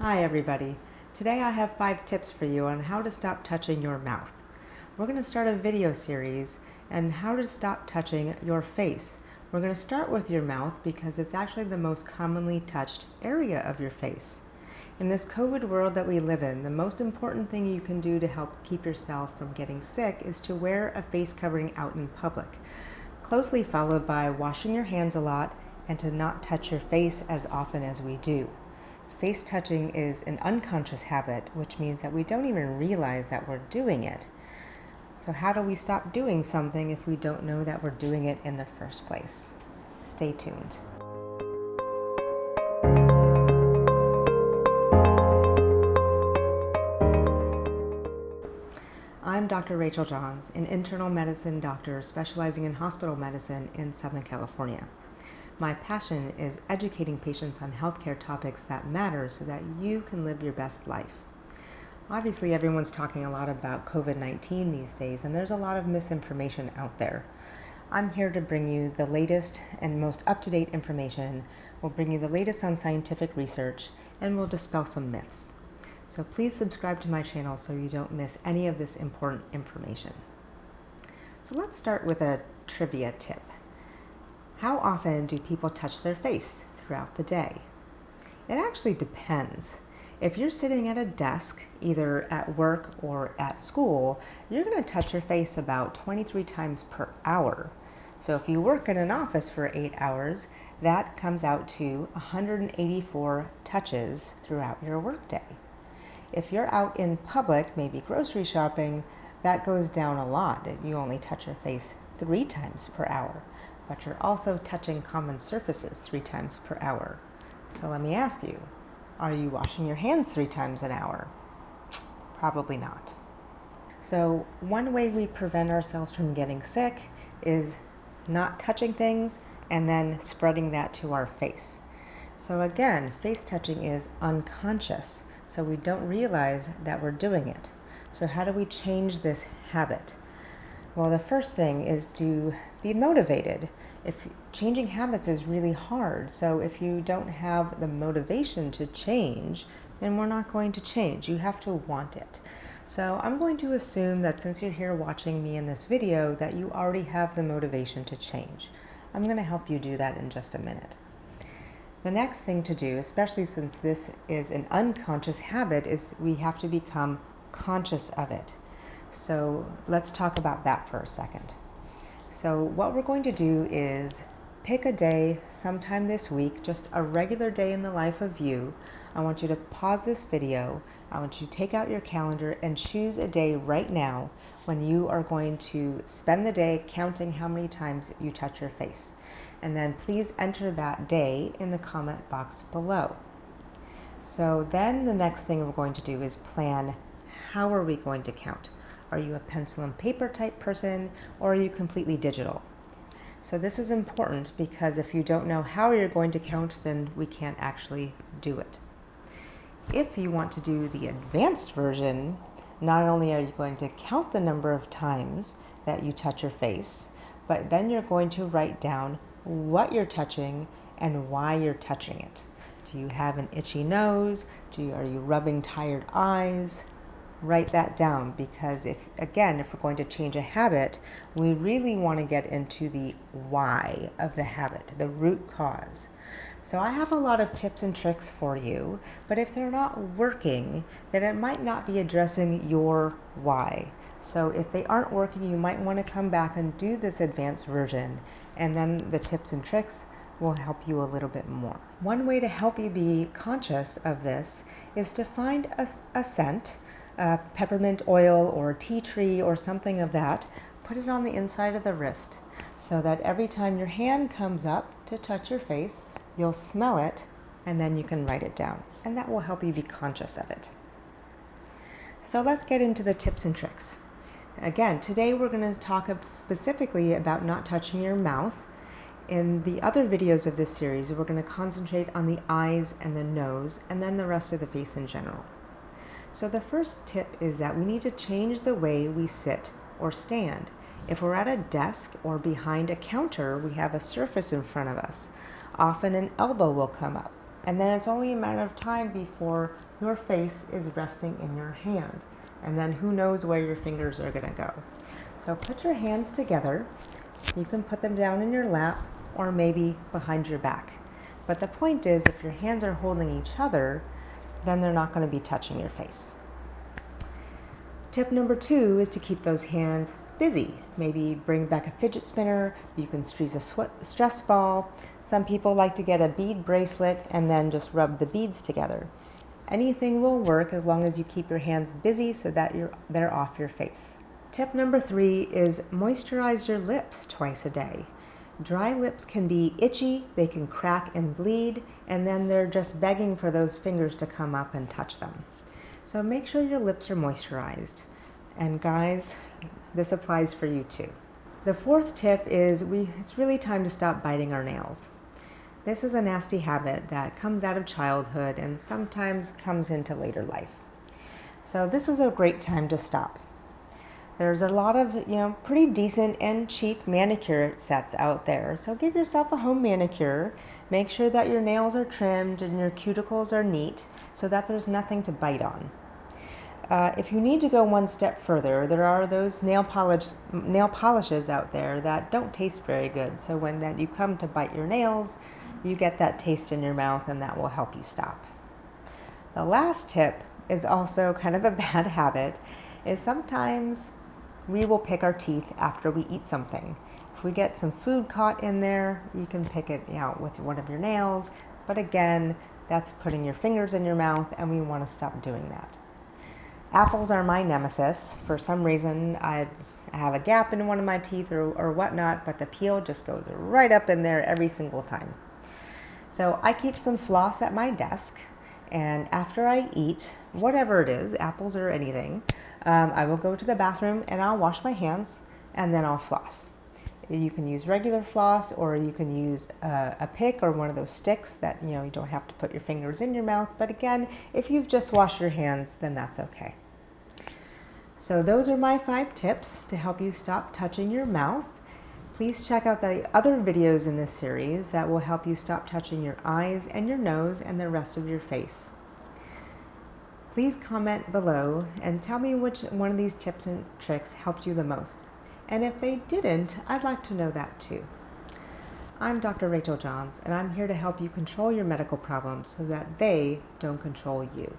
Hi everybody. Today I have 5 tips for you on how to stop touching your mouth. We're going to start a video series on how to stop touching your face. We're going to start with your mouth because it's actually the most commonly touched area of your face. In this COVID world that we live in, the most important thing you can do to help keep yourself from getting sick is to wear a face covering out in public, closely followed by washing your hands a lot and to not touch your face as often as we do. Face touching is an unconscious habit, which means that we don't even realize that we're doing it. So how do we stop doing something if we don't know that we're doing it in the first place? Stay tuned. I'm Dr. Rachel Johns, an internal medicine doctor specializing in hospital medicine in Southern California. My passion is educating patients on healthcare topics that matter so that you can live your best life. Obviously, everyone's talking a lot about COVID-19 these days, and there's a lot of misinformation out there. I'm here to bring you the latest and most up-to-date information. We'll bring you the latest on scientific research, and we'll dispel some myths. So please subscribe to my channel so you don't miss any of this important information. So let's start with a trivia tip. How often do people touch their face throughout the day? It actually depends. If you're sitting at a desk, either at work or at school, you're going to touch your face about 23 times per hour. So if you work in an office for 8 hours, that comes out to 184 touches throughout your workday. If you're out in public, maybe grocery shopping, that goes down a lot. You only touch your face 3 times per hour. But you're also touching common surfaces 3 times per hour. So let me ask you, are you washing your hands 3 times an hour? Probably not. So one way we prevent ourselves from getting sick is not touching things and then spreading that to our face. So again, face touching is unconscious, so we don't realize that we're doing it. So how do we change this habit? Well, the first thing is to be motivated. Changing habits is really hard, so if you don't have the motivation to change, then we're not going to change. You have to want it. So I'm going to assume that since you're here watching me in this video, that you already have the motivation to change. I'm going to help you do that in just a minute. The next thing to do, especially since this is an unconscious habit, is we have to become conscious of it. So let's talk about that for a second. So what we're going to do is pick a day sometime this week, just a regular day in the life of you. I want you to pause this video. I want you to take out your calendar and choose a day right now when you are going to spend the day counting how many times you touch your face. And then please enter that day in the comment box below. So then the next thing we're going to do is plan, how are we going to count? Are you a pencil and paper type person, or are you completely digital? So this is important because if you don't know how you're going to count, then we can't actually do it. If you want to do the advanced version, not only are you going to count the number of times that you touch your face, but then you're going to write down what you're touching and why you're touching it. Do you have an itchy nose? Are you rubbing tired eyes? Write that down, because if we're going to change a habit, we really want to get into the why of the habit, the root cause. So I have a lot of tips and tricks for you, but if they're not working, then it might not be addressing your why. So if they aren't working, you might want to come back and do this advanced version, and then the tips and tricks will help you a little bit more. One way to help you be conscious of this is to find a scent, peppermint oil or tea tree or something of that, put it on the inside of the wrist so that every time your hand comes up to touch your face, you'll smell it and then you can write it down, and that will help you be conscious of it. So let's get into the tips and tricks. Again, today we're going to talk specifically about not touching your mouth. In the other videos of this series, we're going to concentrate on the eyes and the nose and then the rest of the face in general. So the first tip is that we need to change the way we sit or stand. If we're at a desk or behind a counter, we have a surface in front of us. Often an elbow will come up. And then it's only a matter of time before your face is resting in your hand. And then who knows where your fingers are going to go. So put your hands together. You can put them down in your lap or maybe behind your back. But the point is, if your hands are holding each other, then they're not going to be touching your face. Tip number 2 is to keep those hands busy. Maybe bring back a fidget spinner. You can squeeze a stress ball. Some people like to get a bead bracelet and then just rub the beads together. Anything will work as long as you keep your hands busy so that they're off your face. Tip number 3 is moisturize your lips twice a day. Dry lips can be itchy, they can crack and bleed, and then they're just begging for those fingers to come up and touch them. So make sure your lips are moisturized. And guys, this applies for you too. The 4th tip is it's really time to stop biting our nails. This is a nasty habit that comes out of childhood and sometimes comes into later life. So this is a great time to stop. There's a lot of, pretty decent and cheap manicure sets out there. So give yourself a home manicure. Make sure that your nails are trimmed and your cuticles are neat so that there's nothing to bite on. If you need to go one step further, there are those nail polishes out there that don't taste very good. So when you come to bite your nails, you get that taste in your mouth and that will help you stop. The last tip is also kind of a bad habit, is sometimes we will pick our teeth after we eat something. If we get some food caught in there, you can pick it out with one of your nails. But again, that's putting your fingers in your mouth, and we want to stop doing that. Apples are my nemesis. For some reason, I have a gap in one of my teeth or whatnot, but the peel just goes right up in there every single time. So I keep some floss at my desk, and after I eat, whatever it is, apples or anything, I will go to the bathroom and I'll wash my hands and then I'll floss. You can use regular floss, or you can use a pick or one of those sticks that you don't have to put your fingers in your mouth. But again, if you've just washed your hands, then that's okay. So those are my 5 tips to help you stop touching your mouth. Please check out the other videos in this series that will help you stop touching your eyes and your nose and the rest of your face. Please comment below and tell me which one of these tips and tricks helped you the most. And if they didn't, I'd like to know that too. I'm Dr. Rachel Johns, and I'm here to help you control your medical problems so that they don't control you.